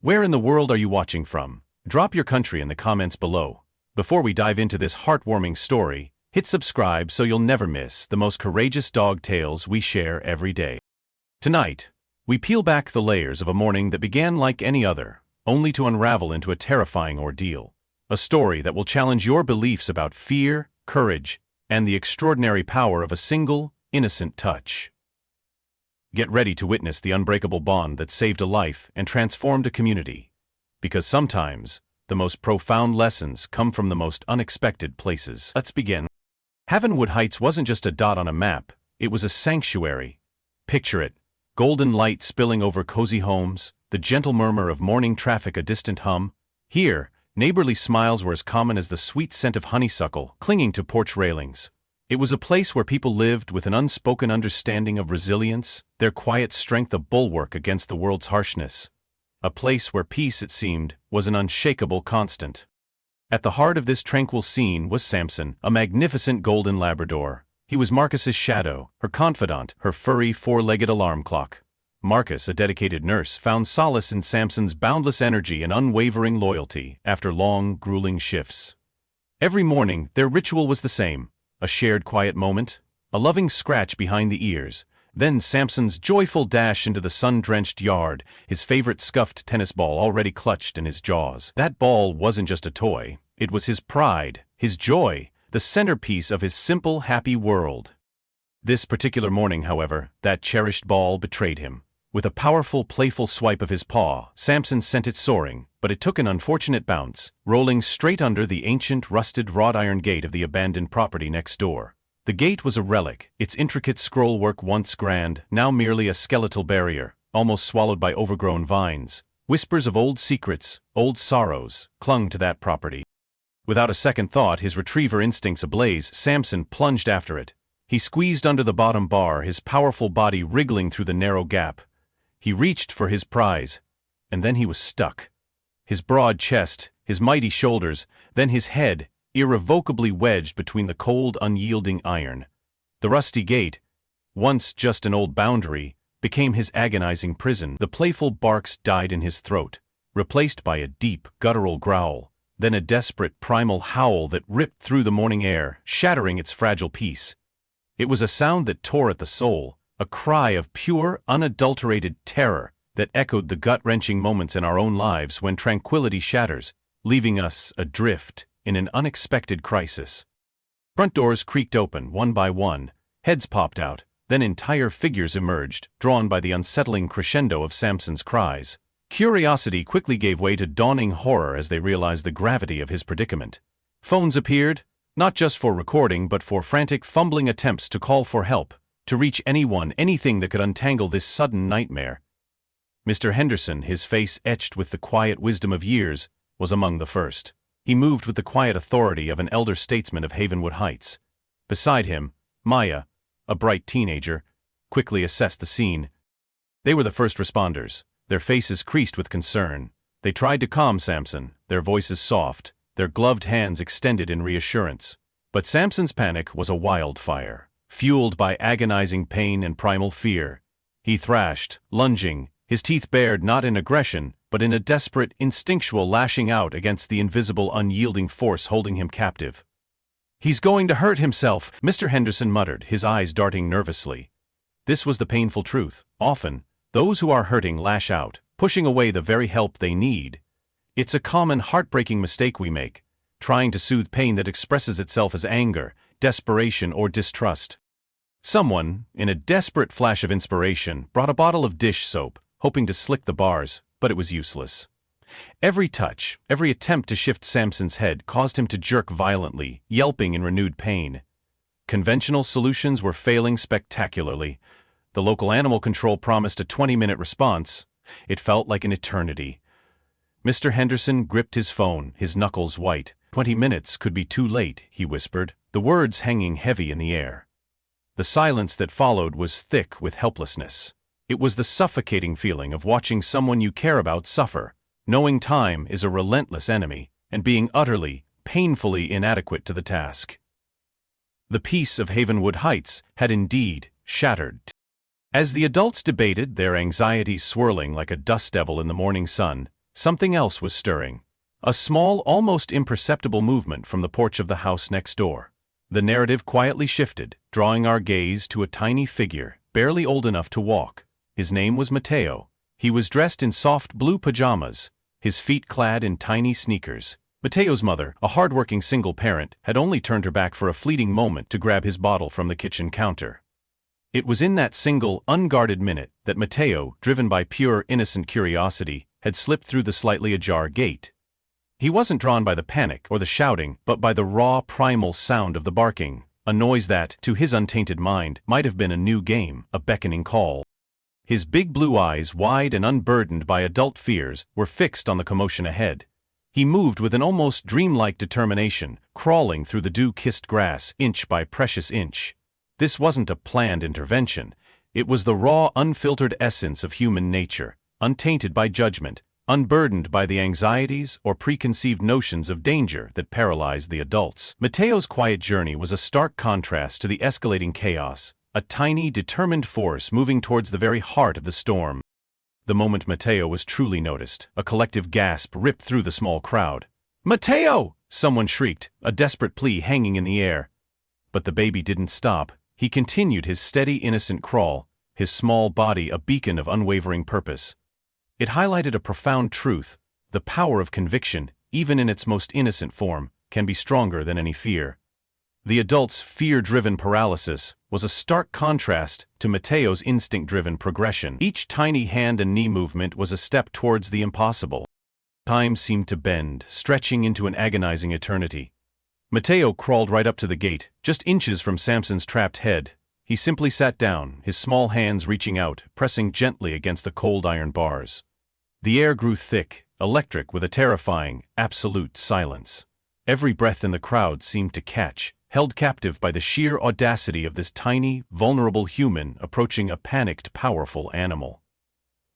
Where in the world are you watching from? Drop your country in the comments below. Before we dive into this heartwarming story, hit subscribe so you'll never miss the most courageous dog tales we share every day. Tonight, we peel back the layers of a morning that began like any other, only to unravel into a terrifying ordeal. A story that will challenge your beliefs about fear, courage, and the extraordinary power of a single, innocent touch. Get ready to witness the unbreakable bond that saved a life and transformed a community. Because sometimes, the most profound lessons come from the most unexpected places. Let's begin. Havenwood Heights wasn't just a dot on a map, it was a sanctuary. Picture it, golden light spilling over cozy homes, the gentle murmur of morning traffic a distant hum. Here, neighborly smiles were as common as the sweet scent of honeysuckle clinging to porch railings. It was a place where people lived with an unspoken understanding of resilience, their quiet strength a bulwark against the world's harshness. A place where peace, it seemed, was an unshakable constant. At the heart of this tranquil scene was Samson, a magnificent golden Labrador. He was Marcus's shadow, her confidant, her furry four-legged alarm clock. Marcus, a dedicated nurse, found solace in Samson's boundless energy and unwavering loyalty after long, grueling shifts. Every morning, their ritual was the same. A shared quiet moment, a loving scratch behind the ears, then Samson's joyful dash into the sun-drenched yard, his favorite scuffed tennis ball already clutched in his jaws. That ball wasn't just a toy, it was his pride, his joy, the centerpiece of his simple, happy world. This particular morning, however, that cherished ball betrayed him. With a powerful, playful swipe of his paw, Samson sent it soaring, but it took an unfortunate bounce, rolling straight under the ancient, rusted wrought-iron gate of the abandoned property next door. The gate was a relic, its intricate scrollwork once grand, now merely a skeletal barrier, almost swallowed by overgrown vines. Whispers of old secrets, old sorrows, clung to that property. Without a second thought, his retriever instincts ablaze, Samson plunged after it. He squeezed under the bottom bar, his powerful body wriggling through the narrow gap. He reached for his prize, and then he was stuck. His broad chest, his mighty shoulders, then his head, irrevocably wedged between the cold, unyielding iron. The rusty gate, once just an old boundary, became his agonizing prison. The playful barks died in his throat, replaced by a deep, guttural growl, then a desperate, primal howl that ripped through the morning air, shattering its fragile peace. It was a sound that tore at the soul, a cry of pure, unadulterated terror that echoed the gut-wrenching moments in our own lives when tranquility shatters, leaving us adrift in an unexpected crisis. Front doors creaked open, one by one, heads popped out, then entire figures emerged, drawn by the unsettling crescendo of Samson's cries. Curiosity quickly gave way to dawning horror as they realized the gravity of his predicament. Phones appeared, not just for recording but for frantic, fumbling attempts to call for help, to reach anyone, anything that could untangle this sudden nightmare. Mr. Henderson, his face etched with the quiet wisdom of years, was among the first. He moved with the quiet authority of an elder statesman of Havenwood Heights. Beside him, Maya, a bright teenager, quickly assessed the scene. They were the first responders, their faces creased with concern. They tried to calm Samson, their voices soft, their gloved hands extended in reassurance. But Samson's panic was a wildfire, fueled by agonizing pain and primal fear. He thrashed, lunging, his teeth bared not in aggression, but in a desperate, instinctual lashing out against the invisible, unyielding force holding him captive. "He's going to hurt himself," Mr. Henderson muttered, his eyes darting nervously. This was the painful truth. Often, those who are hurting lash out, pushing away the very help they need. It's a common, heartbreaking mistake we make, trying to soothe pain that expresses itself as anger, desperation, or distrust. Someone, in a desperate flash of inspiration, brought a bottle of dish soap, hoping to slick the bars, but it was useless. Every touch, every attempt to shift Samson's head caused him to jerk violently, yelping in renewed pain. Conventional solutions were failing spectacularly. The local animal control promised a 20-minute response. It felt like an eternity. Mr. Henderson gripped his phone, his knuckles white. 20 minutes could be too late, he whispered, the words hanging heavy in the air. The silence that followed was thick with helplessness. It was the suffocating feeling of watching someone you care about suffer, knowing time is a relentless enemy, and being utterly, painfully inadequate to the task. The peace of Havenwood Heights had indeed shattered. As the adults debated, their anxieties swirling like a dust devil in the morning sun, something else was stirring. A small, almost imperceptible movement from the porch of the house next door. The narrative quietly shifted, drawing our gaze to a tiny figure, barely old enough to walk. His name was Mateo. He was dressed in soft blue pajamas, his feet clad in tiny sneakers. Mateo's mother, a hardworking single parent, had only turned her back for a fleeting moment to grab his bottle from the kitchen counter. It was in that single, unguarded minute that Mateo, driven by pure, innocent curiosity, had slipped through the slightly ajar gate. He wasn't drawn by the panic or the shouting, but by the raw, primal sound of the barking, a noise that, to his untainted mind, might have been a new game, a beckoning call. His big blue eyes, wide and unburdened by adult fears, were fixed on the commotion ahead. He moved with an almost dreamlike determination, crawling through the dew-kissed grass inch by precious inch. This wasn't a planned intervention. It was the raw, unfiltered essence of human nature, untainted by judgment, unburdened by the anxieties or preconceived notions of danger that paralyzed the adults. Mateo's quiet journey was a stark contrast to the escalating chaos, a tiny, determined force moving towards the very heart of the storm. The moment Mateo was truly noticed, a collective gasp ripped through the small crowd. "Mateo!" someone shrieked, a desperate plea hanging in the air. But the baby didn't stop. He continued his steady, innocent crawl, his small body a beacon of unwavering purpose. It highlighted a profound truth: the power of conviction, even in its most innocent form, can be stronger than any fear. The adult's fear-driven paralysis was a stark contrast to Mateo's instinct-driven progression. Each tiny hand and knee movement was a step towards the impossible. Time seemed to bend, stretching into an agonizing eternity. Mateo crawled right up to the gate, just inches from Samson's trapped head. He simply sat down, his small hands reaching out, pressing gently against the cold iron bars. The air grew thick, electric, with a terrifying, absolute silence. Every breath in the crowd seemed to catch, held captive by the sheer audacity of this tiny, vulnerable human approaching a panicked, powerful animal.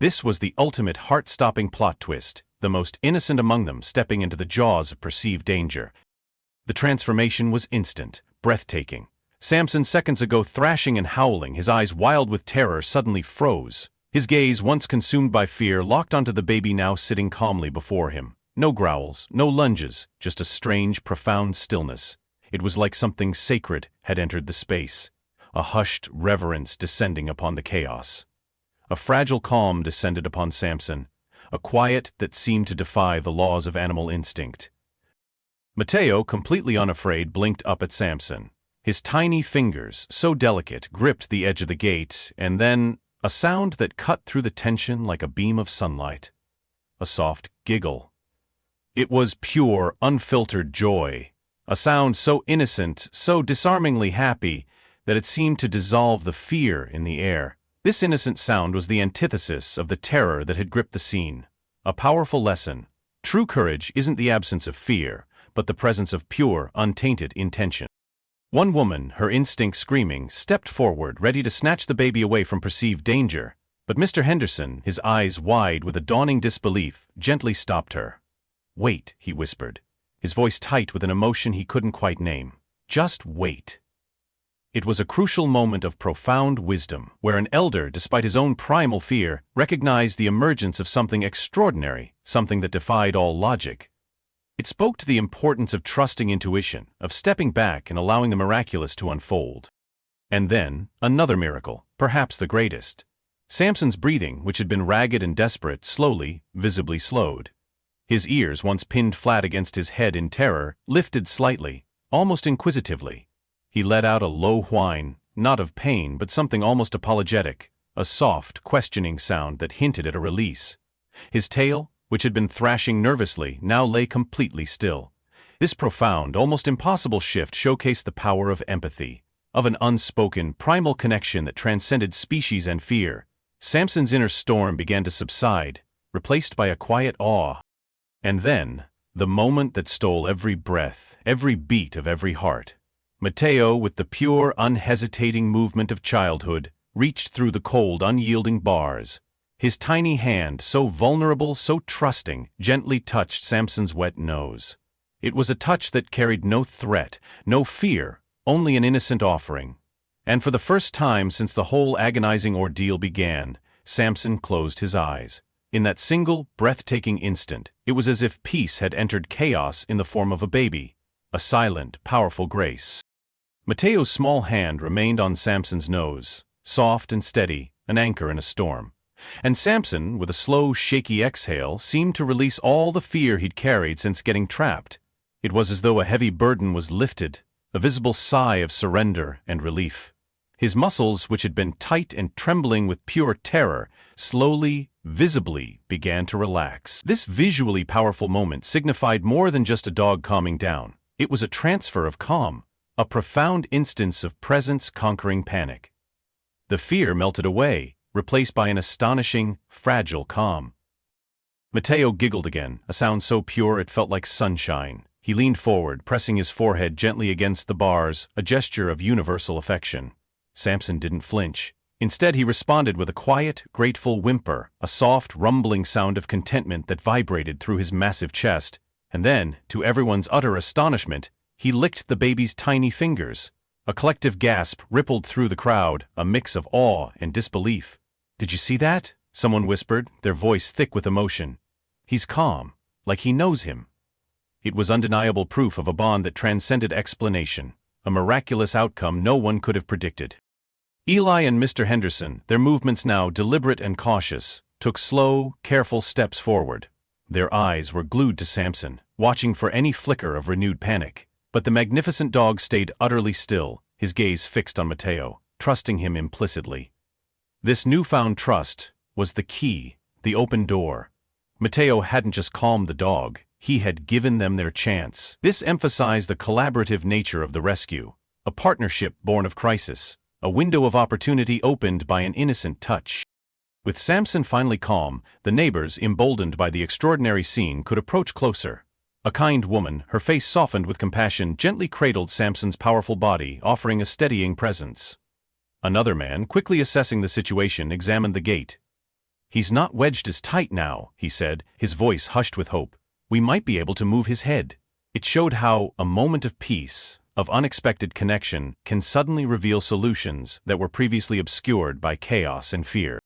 This was the ultimate heart-stopping plot twist, the most innocent among them stepping into the jaws of perceived danger. The transformation was instant, breathtaking. Samson, seconds ago thrashing and howling, his eyes wild with terror, suddenly froze. His gaze, once consumed by fear, locked onto the baby now sitting calmly before him. No growls, no lunges, just a strange, profound stillness. It was like something sacred had entered the space, a hushed reverence descending upon the chaos. A fragile calm descended upon Samson, a quiet that seemed to defy the laws of animal instinct. Mateo, completely unafraid, blinked up at Samson. His tiny fingers, so delicate, gripped the edge of the gate, and then a sound that cut through the tension like a beam of sunlight. A soft giggle. It was pure, unfiltered joy. A sound so innocent, so disarmingly happy, that it seemed to dissolve the fear in the air. This innocent sound was the antithesis of the terror that had gripped the scene. A powerful lesson. True courage isn't the absence of fear, but the presence of pure, untainted intention. One woman, her instinct screaming, stepped forward, ready to snatch the baby away from perceived danger. But Mr. Henderson, his eyes wide with a dawning disbelief, gently stopped her. "Wait," he whispered, his voice tight with an emotion he couldn't quite name. "Just wait." It was a crucial moment of profound wisdom, where an elder, despite his own primal fear, recognized the emergence of something extraordinary, something that defied all logic. It spoke to the importance of trusting intuition, of stepping back and allowing the miraculous to unfold. And then, another miracle, perhaps the greatest. Samson's breathing, which had been ragged and desperate, slowly, visibly slowed. His ears, once pinned flat against his head in terror, lifted slightly, almost inquisitively. He let out a low whine, not of pain but something almost apologetic, a soft, questioning sound that hinted at a release. His tail, which had been thrashing nervously, now lay completely still. This profound, almost impossible shift showcased the power of empathy, of an unspoken, primal connection that transcended species and fear. Samson's inner storm began to subside, replaced by a quiet awe. And then, the moment that stole every breath, every beat of every heart. Mateo, with the pure, unhesitating movement of childhood, reached through the cold, unyielding bars. His tiny hand, so vulnerable, so trusting, gently touched Samson's wet nose. It was a touch that carried no threat, no fear, only an innocent offering. And for the first time since the whole agonizing ordeal began, Samson closed his eyes. In that single, breathtaking instant, it was as if peace had entered chaos in the form of a baby, a silent, powerful grace. Mateo's small hand remained on Samson's nose, soft and steady, an anchor in a storm. And Samson, with a slow, shaky exhale, seemed to release all the fear he'd carried since getting trapped. It was as though a heavy burden was lifted, a visible sigh of surrender and relief. His muscles, which had been tight and trembling with pure terror, slowly, visibly began to relax. This visually powerful moment signified more than just a dog calming down. It was a transfer of calm, a profound instance of presence conquering panic. The fear melted away, replaced by an astonishing, fragile calm. Mateo giggled again, a sound so pure it felt like sunshine. He leaned forward, pressing his forehead gently against the bars, a gesture of universal affection. Samson didn't flinch. Instead, he responded with a quiet, grateful whimper, a soft, rumbling sound of contentment that vibrated through his massive chest. And then, to everyone's utter astonishment, he licked the baby's tiny fingers. A collective gasp rippled through the crowd, a mix of awe and disbelief. "Did you see that?" someone whispered, their voice thick with emotion. "He's calm, like he knows him." It was undeniable proof of a bond that transcended explanation, a miraculous outcome no one could have predicted. Eli and Mr. Henderson, their movements now deliberate and cautious, took slow, careful steps forward. Their eyes were glued to Samson, watching for any flicker of renewed panic. But the magnificent dog stayed utterly still, his gaze fixed on Mateo, trusting him implicitly. This newfound trust was the key, the open door. Mateo hadn't just calmed the dog, he had given them their chance. This emphasized the collaborative nature of the rescue, a partnership born of crisis, a window of opportunity opened by an innocent touch. With Samson finally calm, the neighbors, emboldened by the extraordinary scene, could approach closer. A kind woman, her face softened with compassion, gently cradled Samson's powerful body, offering a steadying presence. Another man, quickly assessing the situation, examined the gate. "He's not wedged as tight now," he said, his voice hushed with hope. "We might be able to move his head." It showed how a moment of peace, of unexpected connection, can suddenly reveal solutions that were previously obscured by chaos and fear.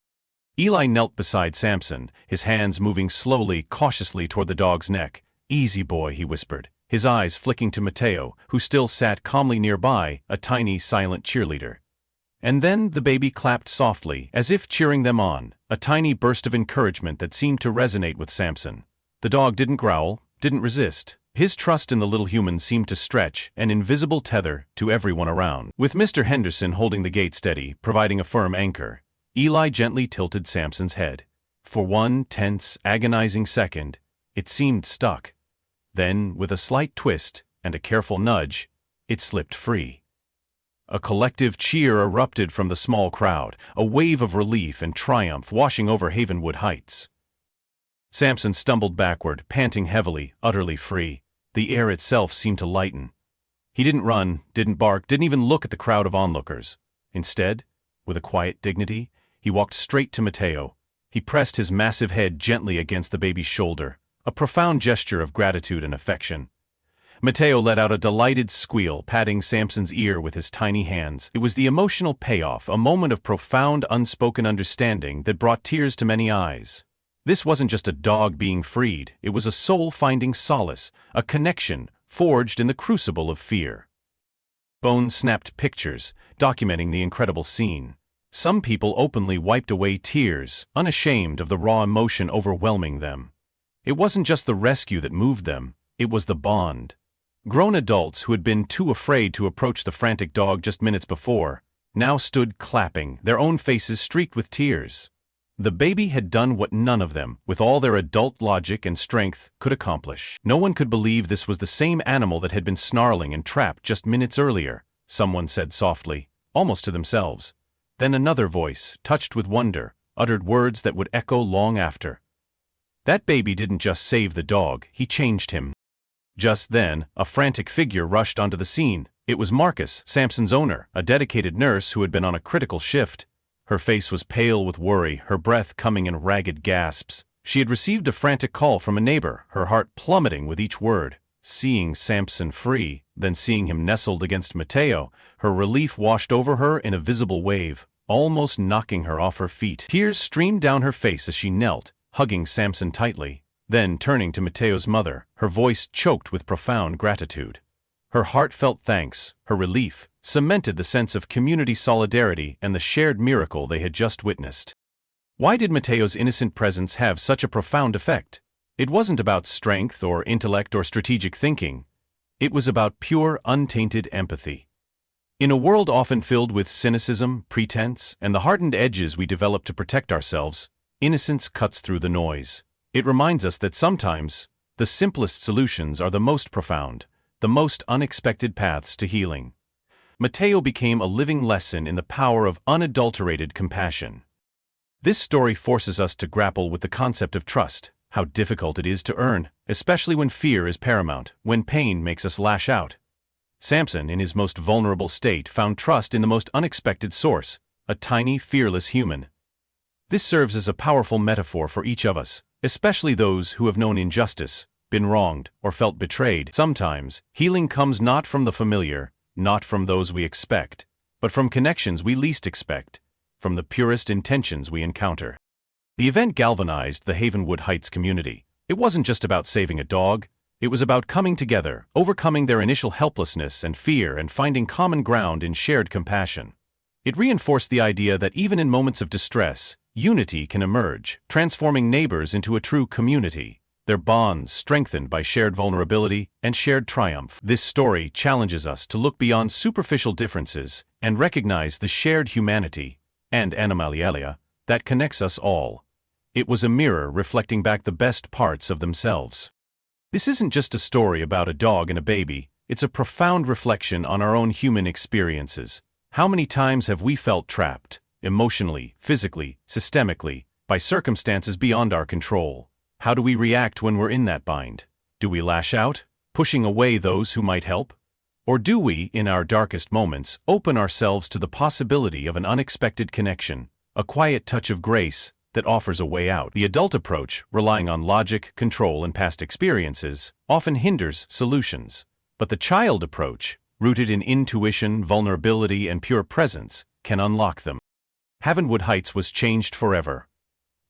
Eli knelt beside Samson, his hands moving slowly, cautiously toward the dog's neck. "Easy, boy," he whispered, his eyes flicking to Mateo, who still sat calmly nearby, a tiny, silent cheerleader. And then the baby clapped softly, as if cheering them on, a tiny burst of encouragement that seemed to resonate with Samson. The dog didn't growl, didn't resist. His trust in the little human seemed to stretch, an invisible tether, to everyone around. With Mr. Henderson holding the gate steady, providing a firm anchor, Eli gently tilted Samson's head. For one tense, agonizing second, it seemed stuck. Then, with a slight twist and a careful nudge, it slipped free. A collective cheer erupted from the small crowd, a wave of relief and triumph washing over Havenwood Heights. Samson stumbled backward, panting heavily, utterly free. The air itself seemed to lighten. He didn't run, didn't bark, didn't even look at the crowd of onlookers. Instead, with a quiet dignity, he walked straight to Mateo. He pressed his massive head gently against the baby's shoulder, a profound gesture of gratitude and affection. Mateo let out a delighted squeal, patting Samson's ear with his tiny hands. It was the emotional payoff, a moment of profound, unspoken understanding that brought tears to many eyes. This wasn't just a dog being freed, it was a soul finding solace, a connection forged in the crucible of fear. Bones snapped pictures, documenting the incredible scene. Some people openly wiped away tears, unashamed of the raw emotion overwhelming them. It wasn't just the rescue that moved them, it was the bond. Grown adults who had been too afraid to approach the frantic dog just minutes before, now stood clapping, their own faces streaked with tears. The baby had done what none of them, with all their adult logic and strength, could accomplish. No one could believe this was the same animal that had been snarling and trapped just minutes earlier, someone said softly, almost to themselves. Then another voice, touched with wonder, uttered words that would echo long after. That baby didn't just save the dog, he changed him. Just then, a frantic figure rushed onto the scene. It was Marcus, Samson's owner, a dedicated nurse who had been on a critical shift. Her face was pale with worry, her breath coming in ragged gasps. She had received a frantic call from a neighbor, her heart plummeting with each word. Seeing Samson free, then seeing him nestled against Mateo, her relief washed over her in a visible wave, almost knocking her off her feet. Tears streamed down her face as she knelt, hugging Samson tightly. Then, turning to Mateo's mother, her voice choked with profound gratitude. Her heartfelt thanks, her relief, cemented the sense of community solidarity and the shared miracle they had just witnessed. Why did Mateo's innocent presence have such a profound effect? It wasn't about strength or intellect or strategic thinking. It was about pure, untainted empathy. In a world often filled with cynicism, pretense, and the hardened edges we develop to protect ourselves, innocence cuts through the noise. It reminds us that sometimes, the simplest solutions are the most profound, the most unexpected paths to healing. Mateo became a living lesson in the power of unadulterated compassion. This story forces us to grapple with the concept of trust, how difficult it is to earn, especially when fear is paramount, when pain makes us lash out. Samson, in his most vulnerable state, found trust in the most unexpected source, a tiny, fearless human. This serves as a powerful metaphor for each of us, especially those who have known injustice, been wronged, or felt betrayed. Sometimes, healing comes not from the familiar, not from those we expect, but from connections we least expect, from the purest intentions we encounter. The event galvanized the Havenwood Heights community. It wasn't just about saving a dog, it was about coming together, overcoming their initial helplessness and fear and finding common ground in shared compassion. It reinforced the idea that even in moments of distress, unity can emerge, transforming neighbors into a true community, their bonds strengthened by shared vulnerability and shared triumph. This story challenges us to look beyond superficial differences and recognize the shared humanity and animalia that connects us all. It was a mirror reflecting back the best parts of themselves. This isn't just a story about a dog and a baby, it's a profound reflection on our own human experiences. How many times have we felt trapped, emotionally, physically, systemically, by circumstances beyond our control? How do we react when we're in that bind? Do we lash out, pushing away those who might help? Or do we, in our darkest moments, open ourselves to the possibility of an unexpected connection, a quiet touch of grace that offers a way out? The adult approach, relying on logic, control, and past experiences, often hinders solutions. But the child approach, rooted in intuition, vulnerability, and pure presence, can unlock them. Havenwood Heights was changed forever.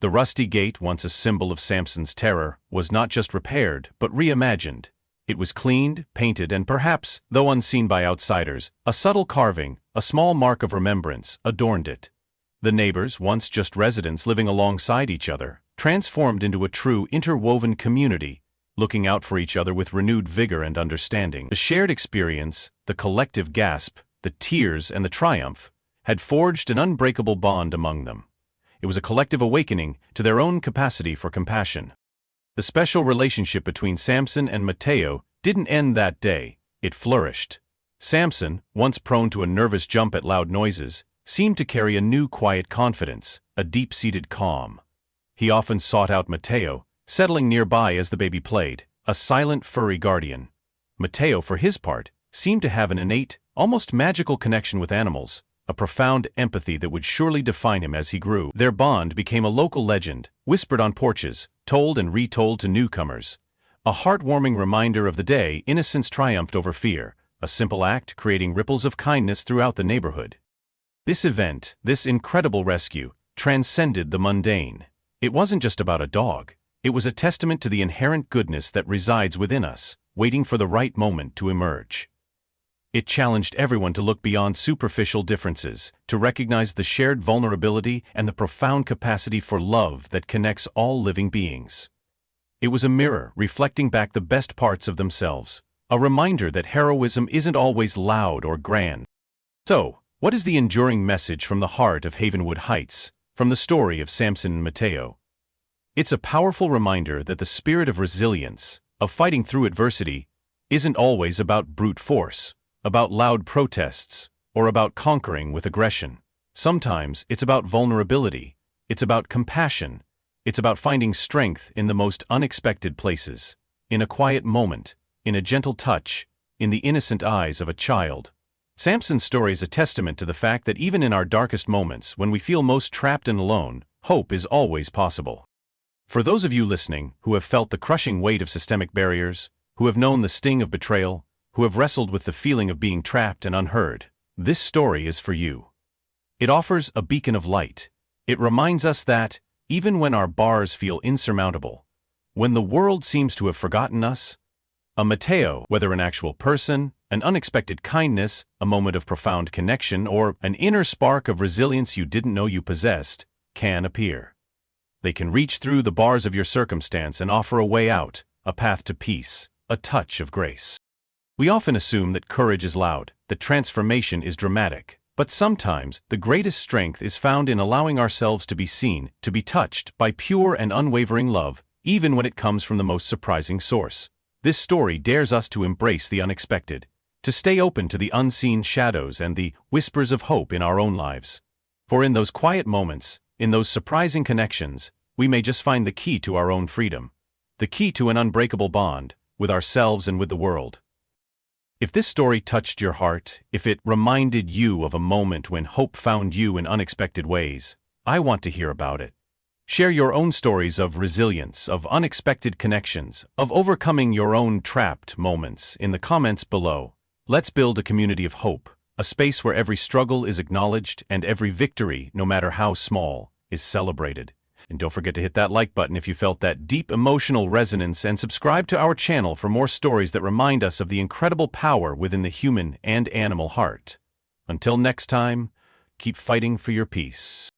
The rusty gate, once a symbol of Samson's terror, was not just repaired, but reimagined. It was cleaned, painted, and perhaps, though unseen by outsiders, a subtle carving, a small mark of remembrance, adorned it. The neighbors, once just residents living alongside each other, transformed into a true interwoven community, looking out for each other with renewed vigor and understanding. The shared experience, the collective gasp, the tears, and the triumph, had forged an unbreakable bond among them. It was a collective awakening to their own capacity for compassion. The special relationship between Samson and Mateo didn't end that day, it flourished. Samson, once prone to a nervous jump at loud noises, seemed to carry a new quiet confidence, a deep-seated calm. He often sought out Mateo, settling nearby as the baby played, a silent, furry guardian. Mateo, for his part, seemed to have an innate, almost magical connection with animals, a profound empathy that would surely define him as he grew. Their bond became a local legend, whispered on porches, told and retold to newcomers. A heartwarming reminder of the day innocence triumphed over fear, a simple act creating ripples of kindness throughout the neighborhood. This event, this incredible rescue, transcended the mundane. It wasn't just about a dog. It was a testament to the inherent goodness that resides within us, waiting for the right moment to emerge. It challenged everyone to look beyond superficial differences, to recognize the shared vulnerability and the profound capacity for love that connects all living beings. It was a mirror reflecting back the best parts of themselves, a reminder that heroism isn't always loud or grand. So, what is the enduring message from the heart of Havenwood Heights, from the story of Samson and Mateo? It's a powerful reminder that the spirit of resilience, of fighting through adversity, isn't always about brute force, about loud protests, or about conquering with aggression. Sometimes it's about vulnerability, it's about compassion, it's about finding strength in the most unexpected places, in a quiet moment, in a gentle touch, in the innocent eyes of a child. Samson's story is a testament to the fact that even in our darkest moments, when we feel most trapped and alone, hope is always possible. For those of you listening who have felt the crushing weight of systemic barriers, who have known the sting of betrayal, who have wrestled with the feeling of being trapped and unheard, this story is for you. It offers a beacon of light. It reminds us that, even when our bars feel insurmountable. When the world seems to have forgotten us, a Mateo, whether an actual person, an unexpected kindness, a moment of profound connection, or an inner spark of resilience you didn't know you possessed, can appear. They can reach through the bars of your circumstance and offer a way out, a path to peace, a touch of grace. We often assume that courage is loud, that transformation is dramatic, but sometimes the greatest strength is found in allowing ourselves to be seen, to be touched by pure and unwavering love, even when it comes from the most surprising source. This story dares us to embrace the unexpected, to stay open to the unseen shadows and the whispers of hope in our own lives. For in those quiet moments, in those surprising connections, we may just find the key to our own freedom, the key to an unbreakable bond with ourselves and with the world. If this story touched your heart, if it reminded you of a moment when hope found you in unexpected ways, I want to hear about it. Share your own stories of resilience, of unexpected connections, of overcoming your own trapped moments in the comments below. Let's build a community of hope, a space where every struggle is acknowledged and every victory, no matter how small, is celebrated. And don't forget to hit that like button if you felt that deep emotional resonance, and subscribe to our channel for more stories that remind us of the incredible power within the human and animal heart. Until next time, keep fighting for your peace.